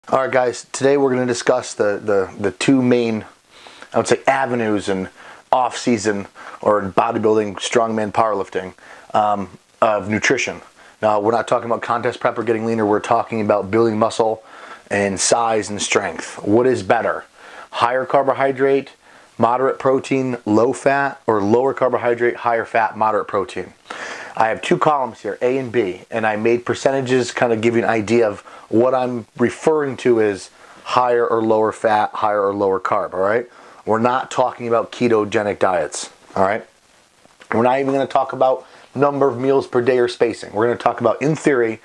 All right, guys, today we're going to discuss the two main, I would say, avenues in off-season or in bodybuilding, strongman, powerlifting of nutrition. Now, we're not talking about contest prep or getting leaner. We're talking about building muscle and size and strength. What is better? Higher carbohydrate, moderate protein, low fat, or lower carbohydrate, higher fat, moderate protein? I have two columns here, A and B, and I made percentages kind of give you an idea of what I'm referring to as higher or lower fat, higher or lower carb, all right? We're not talking about ketogenic diets, all right? We're not even going to talk about number of meals per day or spacing. We're going to talk about, in theory,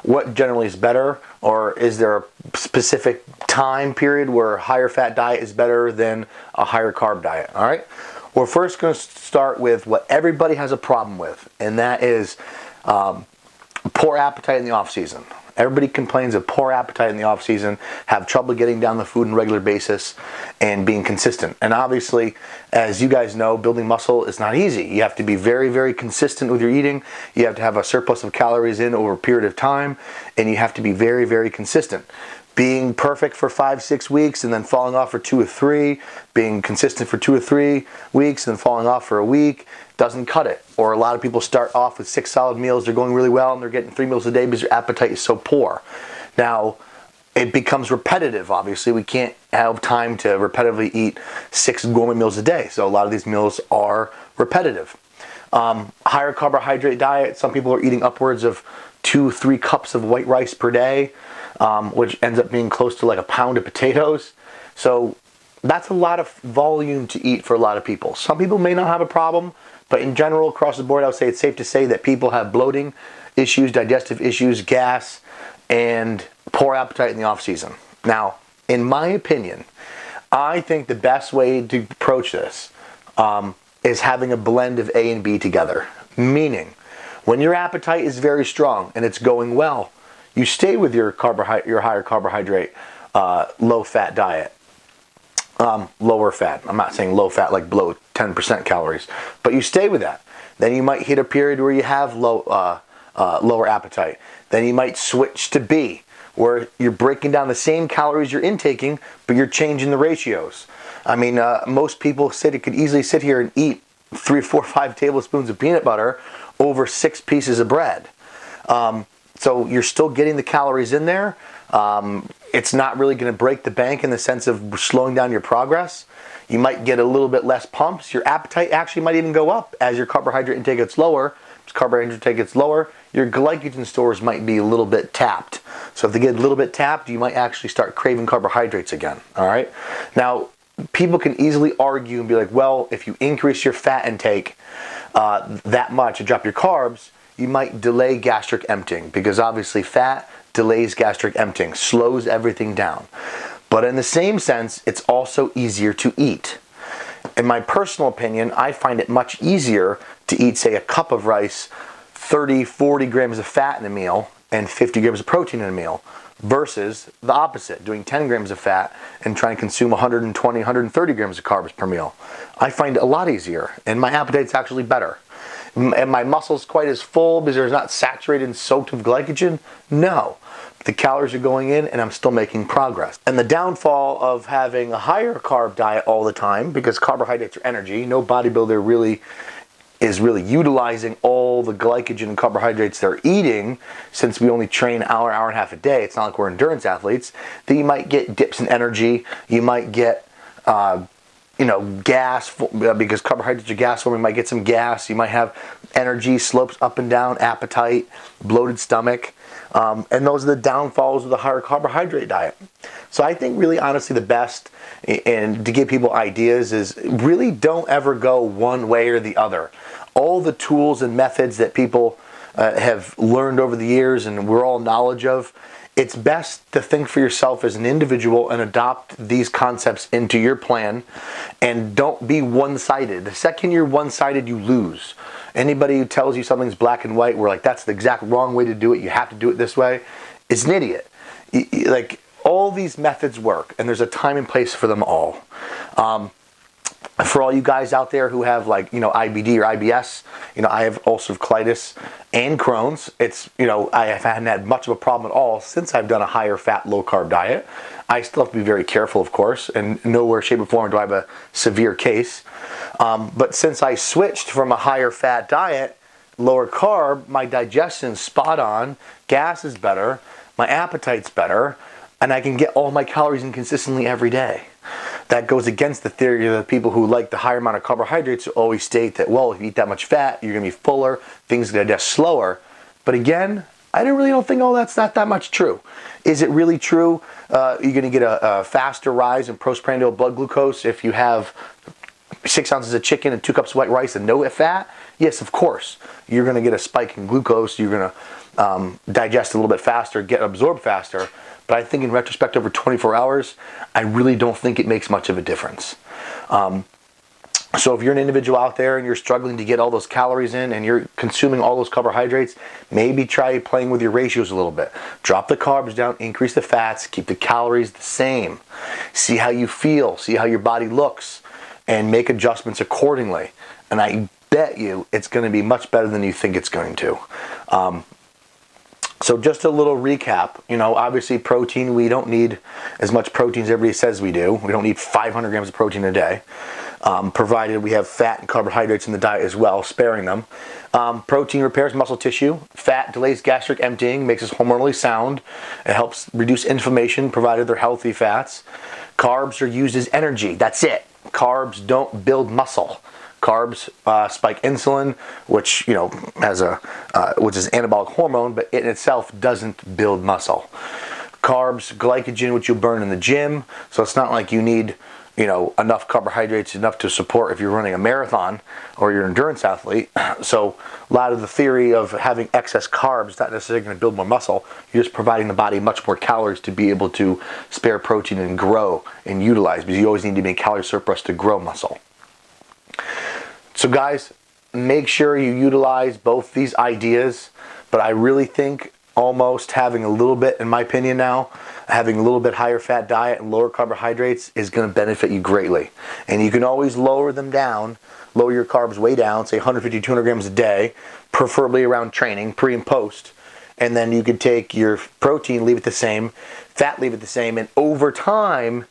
what generally is better, or is there a specific time period where a higher fat diet is better than a higher carb diet, all right? We're first going to start with what everybody has a problem with, and that is poor appetite in the off-season. Everybody complains of poor appetite in the off-season, have trouble getting down the food on a regular basis, and being consistent. And obviously, as you guys know, building muscle is not easy. You have to be very, very consistent with your eating. You have to have a surplus of calories in over a period of time, and you have to be very, very consistent. Being perfect for 5-6 weeks and then falling off for 2 or 3, being consistent for 2 or 3 weeks and then falling off for a week doesn't cut it. Or a lot of people start off with 6 solid meals, they're going really well, and they're getting 3 meals a day because their appetite is so poor. Now, it becomes repetitive, obviously. We can't have time to repetitively eat 6 gourmet meals a day, so a lot of these meals are repetitive. Higher carbohydrate diet, some people are eating upwards of 2-3 cups of white rice per day, which ends up being close to like a pound of potatoes. So that's a lot of volume to eat for a lot of people. Some people may not have a problem, but in general, across the board, I would say it's safe to say that people have bloating issues, digestive issues, gas, and poor appetite in the off-season. Now, in my opinion, I think the best way to approach this is having a blend of A and B together. Meaning, when your appetite is very strong and it's going well, you stay with your higher carbohydrate, low fat diet. Lower fat. I'm not saying low fat like below 10% calories, but you stay with that. Then you might hit a period where you have lower appetite. Then you might switch to B, where you're breaking down the same calories you're intaking, but you're changing the ratios. I mean, most people could easily sit here and eat 3, 4, 5 tablespoons of peanut butter over 6 pieces of bread. So you're still getting the calories in there. It's not really going to break the bank in the sense of slowing down your progress. You might get a little bit less pumps. Your appetite actually might even go up as your carbohydrate intake gets lower. As carbohydrate intake gets lower, your glycogen stores might be a little bit tapped. So if they get a little bit tapped, you might actually start craving carbohydrates again. All right. Now, people can easily argue and be like, well, if you increase your fat intake that much and drop your carbs, you might delay gastric emptying, because obviously fat delays gastric emptying, slows everything down. But in the same sense, it's also easier to eat. In my personal opinion, I find it much easier to eat, say, a cup of rice, 30-40 grams of fat in a meal, and 50 grams of protein in a meal, versus the opposite, doing 10 grams of fat and trying to consume 120, 130 grams of carbs per meal. I find it a lot easier, and my appetite's actually better. And my muscles quite as full because they're not saturated and soaked with glycogen? No. The calories are going in and I'm still making progress. And the downfall of having a higher carb diet all the time, because carbohydrates are energy, no bodybuilder is really utilizing all the glycogen and carbohydrates they're eating, since we only train an hour, hour and a half a day. It's not like we're endurance athletes. Then you might get dips in energy. You might get gas, because carbohydrates are gas forming. You might get some gas. You might have energy, slopes up and down, appetite, bloated stomach. And those are the downfalls of the higher carbohydrate diet. So I think really honestly the best, and to give people ideas, is really don't ever go one way or the other. All the tools and methods that people have learned over the years and we're all knowledge of, it's best to think for yourself as an individual and adopt these concepts into your plan, and don't be one-sided. The second you're one-sided, you lose. Anybody who tells you something's black and white, we're like, that's the exact wrong way to do it, you have to do it this way, is an idiot. Like, all these methods work, and there's a time and place for them all. For all you guys out there who have like, IBD or IBS, I have ulcerative colitis and Crohn's. It's, I haven't had much of a problem at all since I've done a higher fat, low carb diet. I still have to be very careful, of course, and nowhere, shape, or form do I have a severe case. But since I switched from a higher fat diet, lower carb, my digestion's spot on, gas is better, my appetite's better, and I can get all my calories in consistently every day. That goes against the theory of the people who like the higher amount of carbohydrates who always state that, well, if you eat that much fat, you're going to be fuller, things digest slower. But again, I really don't think, that's not that much true. Is it really true you're going to get a faster rise in postprandial blood glucose if you have 6 ounces of chicken and 2 cups of white rice and no fat? Yes, of course. You're going to get a spike in glucose. You're going to digest a little bit faster, get absorbed faster. But I think in retrospect, over 24 hours, I really don't think it makes much of a difference. So if you're an individual out there and you're struggling to get all those calories in and you're consuming all those carbohydrates, maybe try playing with your ratios a little bit. Drop the carbs down, increase the fats, keep the calories the same. See how you feel, see how your body looks, and make adjustments accordingly. And I bet you it's going to be much better than you think it's going to. So just a little recap, obviously protein, we don't need as much protein as everybody says we do. We don't need 500 grams of protein a day, provided we have fat and carbohydrates in the diet as well, sparing them. Protein repairs muscle tissue. Fat delays gastric emptying, makes us hormonally sound. It helps reduce inflammation, provided they're healthy fats. Carbs are used as energy. That's it. Carbs don't build muscle. Carbs spike insulin, which which is an anabolic hormone, but it in itself doesn't build muscle. Carbs, glycogen, which you burn in the gym. So it's not like you need enough carbohydrates, enough to support if you're running a marathon or you're an endurance athlete. So a lot of the theory of having excess carbs is not necessarily going to build more muscle. You're just providing the body much more calories to be able to spare protein and grow and utilize, because you always need to be in calorie surplus to grow muscle. So guys, make sure you utilize both these ideas, but I really think almost having a little bit, in my opinion now, having a little bit higher fat diet and lower carbohydrates is going to benefit you greatly. And you can always lower them down, lower your carbs way down, say 150, 200 grams a day, preferably around training, pre and post. And then you could take your protein, leave it the same, fat, leave it the same, and over time,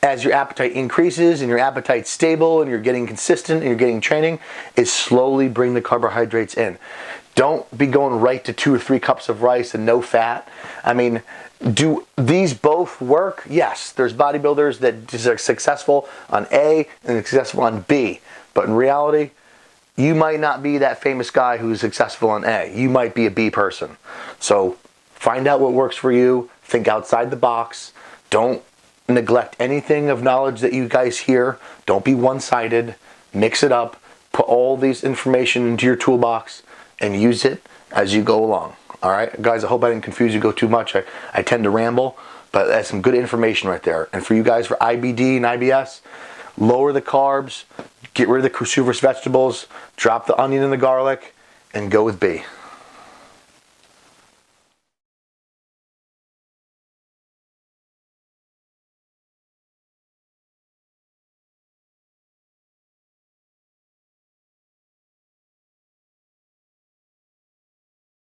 as your appetite increases and your appetite's stable and you're getting consistent and you're getting training, is slowly bring the carbohydrates in. Don't be going right to 2 or 3 cups of rice and no fat. I mean, do these both work? Yes. There's bodybuilders that are successful on A and successful on B. But in reality, you might not be that famous guy who's successful on A. You might be a B person. So find out what works for you. Think outside the box. Don't neglect anything of knowledge that you guys hear. Don't be one-sided. Mix it up. Put all these information into your toolbox and use it as you go along. All right, guys, I hope I didn't confuse you, go too much. I tend to ramble, but that's some good information right there. And for you guys for IBD and IBS, lower the carbs, get rid of the cruciferous vegetables, drop the onion and the garlic, and go with B.